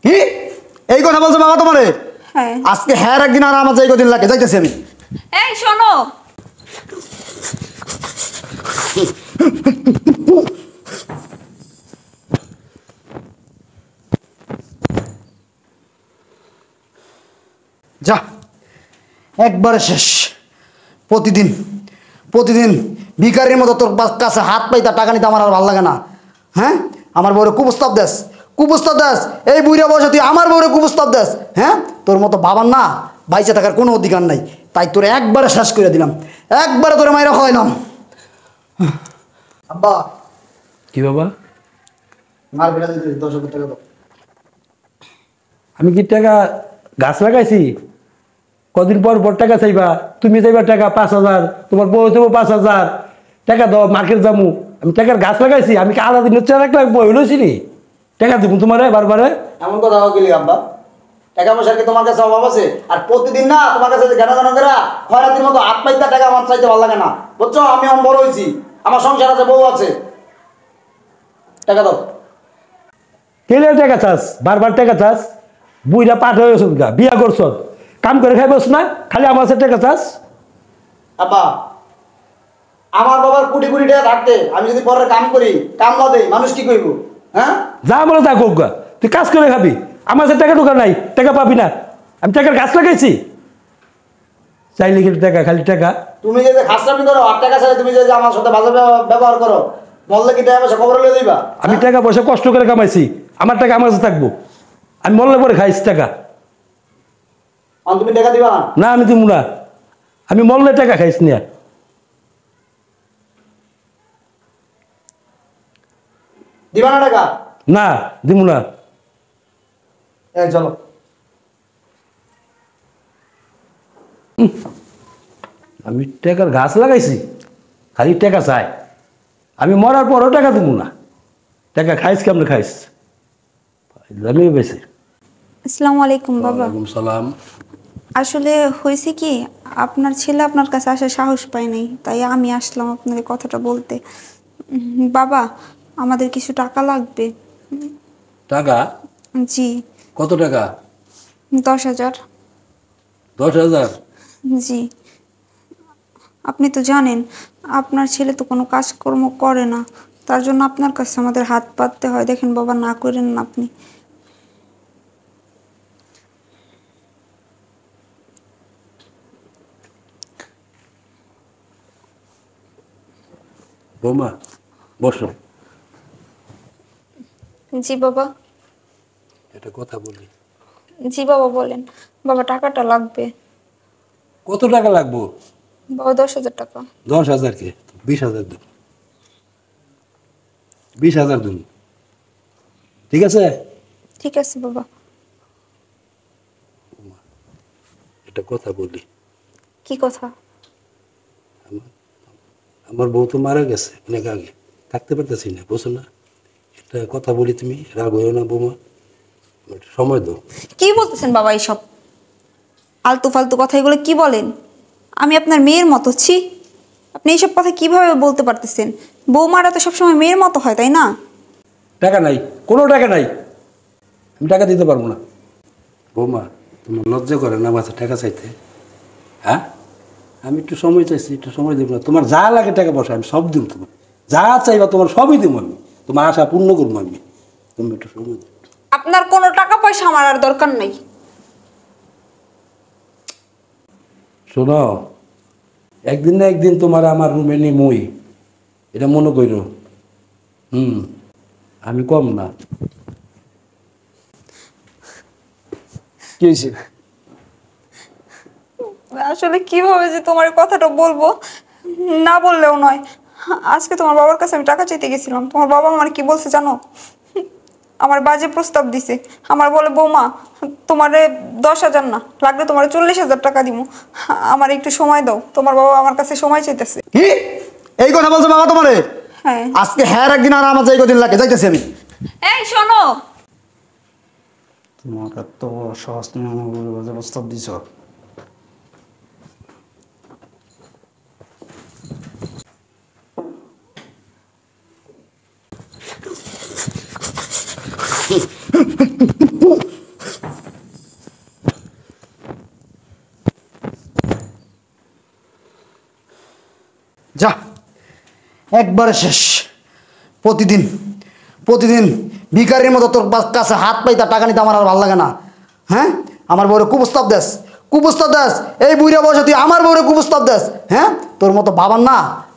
কি এই কথা বলছো বাবা তোমারে? হ্যাঁ। আজকে হ্যাঁ একদিন আর আমার যাই কদিন লাগে যাইতেছি আমি। এই শোনো, যা একবারে শেষ। প্রতিদিন প্রতিদিন ভিখারির মতো তোর কাছে হাত পাইতা টাকা নিতে আমার আর ভালো লাগে না। হ্যাঁ, আমার বউরে কুপ্রস্তাব দেস, কুপ্রস্তাব দেস। এই বুড়া বয়সে তুই আমার বউরে কুপ্রস্তাব দেস। হ্যাঁ, তোর মতো বাবার না বাইচে থাকার কোনো অধিকার নাই। তাই তোর একবারে শেষ করে দিলাম, একবারে তোরে মাইরা খাওয়াইলাম। আব্বা কি বাবা? মার বেড়া দিতে 10,000 টাকা দাও। আমি কি টাকা গাছ লাগাইছি? কদিন পর পর টাকা চাইবা, তুমি চাইবা টাকা 5,000, তোমার বউ চাইবো 5,000 টাকা দাও, মার্কেট যাবো। আমি টাকার গাছ লাগাইছি? আমি কি আলাদা দিন 1 লাখ বই হইলছি নি? টাকা দিব তোমারে বারবারে? এমন কথা গেলি আব্বা, টাকা পয়সা কি তোমার কাছে অভাব আছে? আর প্রতিদিন না তোমার কাছে কেন কেন করে খয়রাতির মতো হাত পাইতা টাকা আমার চাইতে ভালো লাগে না, বুঝছো? আমি অন বড় হয়েছি, আমার সংসার আছে, বউ আছে, টাকা দাও। কেলে টাকা চাস? বারবার টাকা চাস? বুইরা পাঠ হয়ে গেছ, বিয়া করছ, কাম করে খাইবস না, খালি আমার কাছে টাকা চাস? আব্বা, আমার বাবার কোটি কোটি টাকা থাকতে আমি যদি পরে কাম করি, কাম না দেই, মানুষ কি কইব? হ্যাঁ, যা বলে তা কোক গা, তুই কাজ করে খাবি, আমার কাছে টাকা ঢোকা নাই, টাকা পাবি না। আমি টাকার গাছ লাগাইছি, চাইলে কিন্তু টাকা, খালি টাকা। তুমি যে খাসরামি করো আর টাকা ছাড়া তুমি যে আমার সাথে বাজে ব্যবহার করো, বললে কি টাকা পয়সা খবর লয়ে দিবা? আমি টাকা পয়সা কষ্ট করে কামাইছি, আমার টাকা আমার কাছে থাকবো। আমি মরলে পরে খাইছি টাকা। তুমি টাকা দিবা না? না, আমি দিব না, আমি মরলে টাকা খাইছ না। দিবা না টাকা? না, দিব না। এই চলো। আমি টাকার গাছ লাগাইছি, খালি টাকা চাই। আমি মরার পরও টাকা দিব না। টাকা খাইস কেমনে খাইস? আমি বেশি। আসসালামু আলাইকুম বাবা। ওয়ালাইকুম সালাম। আসলে হয়েছে কি, আপনার ছেলে আপনার কাছে আসার সাহস পায় নাই, তাই আমি আসলাম আপনাদের কথাটা বলতে। বাবা, আমাদের কিছু টাকা লাগবে। টাকা? জি। কত টাকা? 10,000। 10,000? জি। আপনি তো জানেন আপনার ছেলে তো কোনো কাজকর্ম করে না, তার জন্য আপনার কাছে আমাদের হাত পাততে হয়। দেখেন বাবা, না করেন না আপনি। বৌমা বসো। জি বাবা। একটা কথা বলি। জি বাবা বলেন। বাবা, টাকাটা লাগবে। কত টাকা লাগবো? বাবা, 10,000 টাকা। 10,000 কে? 20,000 দেব। 20,000 দেব, ঠিক আছে? ঠিক আছে বাবা। একটা কথা বলি। কি কথা? আমার বউ তো মারা গেছে অনেক আগে, থাকতে পারতেছি না, বুঝো না? একটা কথা বলি, তুমি রাগ হইও না বৌমা, একটু সময় দাও। কি বলতেছেন বাবা এইসব আলতু ফালতু কথা? এগুলো কি বলেন? আমি আপনার মেয়ের মতো? ছি, আপনি এইসব কথা কিভাবে বলতে পারতেছেন? বৌমারা তো সবসময় মেয়ের মতো হয়, তাই না? টাকা নাই, কোনো টাকা নাই, আমি টাকা দিতে পারবো না। বৌমা, তোমার লজ্জা করে না আমার কাছে টাকা চাইতে? হ্যাঁ, আমি একটু সময় চাইছি, একটু সময় দেবো না? তোমার যা লাগে টাকা পয়সা আমি সব দিব, তোমার যা চাইবা তোমার সবই দেবো আমি, তোমার আশা পূর্ণ করবো আমি, তুমি একটু সময় দেবো। আপনার কোনো টাকা পয়সা আমার আর দরকার নাই। শোনো, একদিন না একদিন তোমার আমার রুমে নিমই, এটা মনে করো। আমি কম না। কি হয়েছে? আসলে কিভাবে যে তোমার এই কথাটা বলবো, না বললেও নয়। আজকে তোমার বাবার কাছে আমি টাকা চাইতে গেছিলাম, তোমার বাবা আমার কি বলছে জানো? আমার বাজে প্রস্তাব দিছে। আমার বলে, বৌমা তোমারে 10,000 না, লাগলে তোমার 40,000 টাকা দিব, আমার একটু সময় দাও। তোমার বাবা আমার কাছে সময় চাইতেছে। কি এই কথা বলছো বাবা তোমারে? হ্যাঁ। আজকে হ্যাঁ একদিন আর আমার যাই কদিন লাগে যাইতেছি আমি। এই শোনো, তোমার এত সহজ, তুমি আমার প্রস্তাব দিছ? যা, একবারে শেষ। প্রতিদিন প্রতিদিন ভিখারির মতো তোর কাছে হাত পাইতা টাকা নিতে আমার আর ভালো লাগে না। হ্যাঁ, আমার বউরে কুপ্রস্তাব দেস, কুপ্রস্তাব দেস। এই বুড়া বয়সে তুই আমার বউরে কুপ্রস্তাব দেস। হ্যাঁ, তোর মতো বাবার না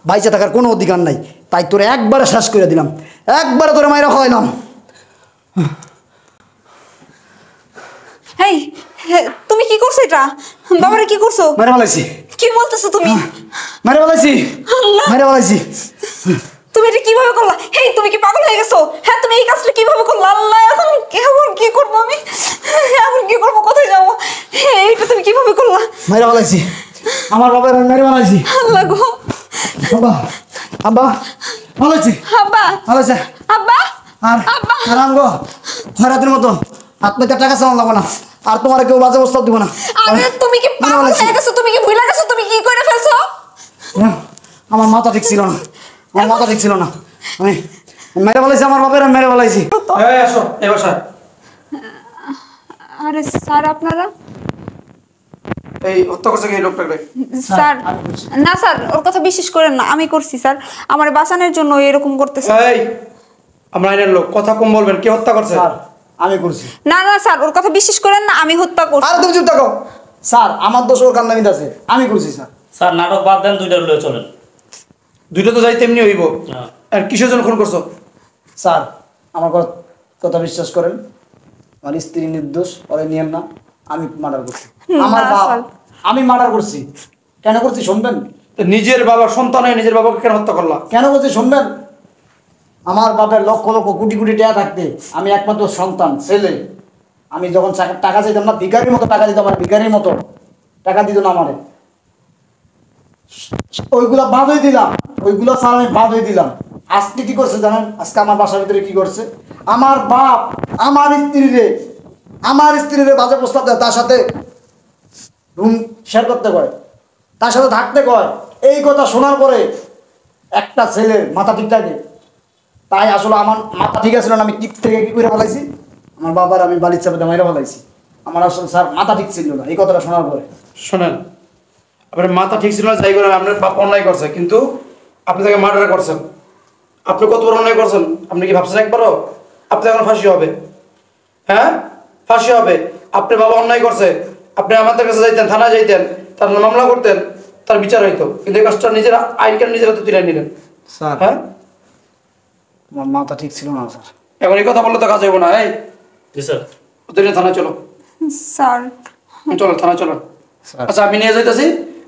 বাইচে থাকার কোনো অধিকার নাই। তাই তোরে একবারে শেষ করে দিলাম, একবারে তোরে মাইরা খাওয়াইলাম। হেই, তুমি কি করছো এটা? বাবারে কি করছো? মেরে ফেলাইছি, কি বলতেছো তুমি? মেরে ফেলাইছি, আল্লাহ, মেরে ফেলাইছি। তুমি এটা কিভাবে করলা? হেই, তুমি কি পাগল হয়ে গেছো? হ্যাঁ, তুমি এই কাজটা কিভাবে করলা? আল্লাহ, এখন কি করবো আমি? এখন কি করবো, কোথায় যাবো? এইটা তুমি কিভাবে করলা? মেরে ফেলাইছি, আমার বাবার মেরে ফেলাইছি। আল্লাহ গো। আব্বা, আব্বা ফেলাইছি, আব্বা, ফেলাইছে। আব্বা, আর আব্বা। আর আমগো খয়রাতের মতো আত্মহত্যার টাকা চালান লাগবো না, আর তোমার কেউ বাজে প্রস্তাব দিব না। আরে তুমি কি মেরে পাগল ফেলাইছি। হয়ে গেছো? তুমি কি ভুলে গেছো তুমি কি করে ফেলছো? আমার মাথা ঠিক ছিল না, আমার মাথা ঠিক ছিল না। আমি মেরে ফেলাইছি, আমার বাপের মেরে ফেলাইছি। এই আসো এই বাসায়। আরে স্যার, আপনারা? এই হত্যা করছে কি এই লোকটাকে? স্যার, না স্যার, ওর কথা বিশ্বাস করেন না, আমি করছি স্যার। আমার বাঁচানোর জন্য ও এরকম করতেছে। এই আমরা আইনের লোক, কথা কম বলবেন। কে হত্যা করছে? স্যার আমি করছি। না না স্যার, ওর কথা বিশ্বাস করেন না, আমি হত্যা করছি। আর তুমি চুপ থাকো। স্যার আমার দোষ ওর কান্নামিতে আছে, আমি করছি স্যার। স্যার নাটক বাদ দেন, দুইটা লয়ে চলেন। দুইটা তো যাই তেমনি হইব। হ্যাঁ। আর কিসের জন্য খুন করছো? স্যার আমার কথা বিশ্বাস করেন, আমার স্ত্রী নির্দোষ, ওরে নিয়েন না। আমি মার্ডার করছি, আমার না, বাপ, স্যার। আমি মার্ডার করছি। কেন করছি শুনবেন? তো নিজের বাবার সন্তান হয়ে নিজের বাবাকে কেন হত্যা করলা? কেন করছি শুনবেন? আমার বাপের লক্ষ লক্ষ কোটি কোটি টাকা থাকতে আমি একমাত্র সন্তান ছেলে। আমি যখন টাকা চাইতাম না, ভিখারির মতো টাকা দিত, আমার ভিখারির মতো টাকা দিত না আমারে। ওইগুলা বাদ হয়ে দিলাম, ওইগুলা স্যার আমি বাদ হয়ে দিলাম। আজকে কি করছে জানেন? আজকে আমার বাসার ভিতরে কি করছে? আমার বাপ আমার স্ত্রীরে বাজে প্রস্তাব দেয়, তার সাথে রুম শেয়ার করতে কয়, তার সাথে থাকতে কয়। এই কথা শোনার পরে একটা ছেলের মাথা ঠিক থাকে। তাই আসলে আমার মাথা ঠিক আছিল না, আমি টিপ থেকে কি করে ফেলাইছি, আমার বাবার আমি বালির চাপে মাইরা ফেলাইছি। আমার আসলে স্যার মাথা ঠিক ছিল না এই কথাটা শোনার পরে। শোনেন, আপনার মাথা ঠিক ছিল না, যাই করেন, আপনার বাপ অন্যায় করছে, কিন্তু আপনি তাকে মার্ডার করছেন। আপনি কত বড় অন্যায় করছেন আপনি কি ভাবছেন একবারও? আপনি এখন ফাঁসি হবে। হ্যাঁ, ফাঁসি হবে। আপনার বাবা অন্যায় করছে, আপনি আমাদের কাছে যাইতেন, থানায় যাইতেন, তার মামলা করতেন, তার বিচার হইতো। কিন্তু এই কাজটা নিজের আইনকে নিজের হাতে তুলে নিলেন। স্যার হ্যাঁ, আমার মাথা ঠিক ছিল না স্যার। এখন এই কথা বললে তো কাজ হইব না। এই জি স্যার। ওদের নিয়ে থানায় চলো, স্যার, চলো থানায় চলো। স্যার। আচ্ছা আমি নিয়ে যাইতেছি,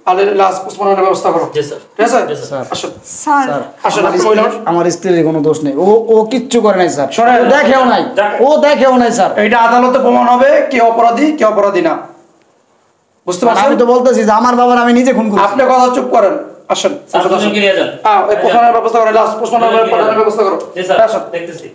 আর লাস্ট পোস্টমর্টমের ব্যবস্থা করো। জি স্যার। ঠিক আছে? জি স্যার। আসো। স্যার, স্যার আসলে আমার আপনি বললেন। আমার স্ত্রীর কোনো দোষ নেই, ও কিচ্ছু করে নাই স্যার। শোনেন। ও দেখেও নাই, ও দেখেও নাই স্যার। এইটা আদালতে প্রমাণ হবে কে অপরাধী কে অপরাধী না। বুঝতে পারছেন? আমি তো বলতেছি যে আমার বাবার আমি নিজে খুন করছি। আপনি কথা চুপ করেন, আসেন। স্যার, দুজনকে নিয়ে যান। হ্যাঁ, এই পোষণের ব্যবস্থা করো, লাস্ট পোষণের ব্যবস্থা করো। জি স্যার, আসেন। দেখতেছি।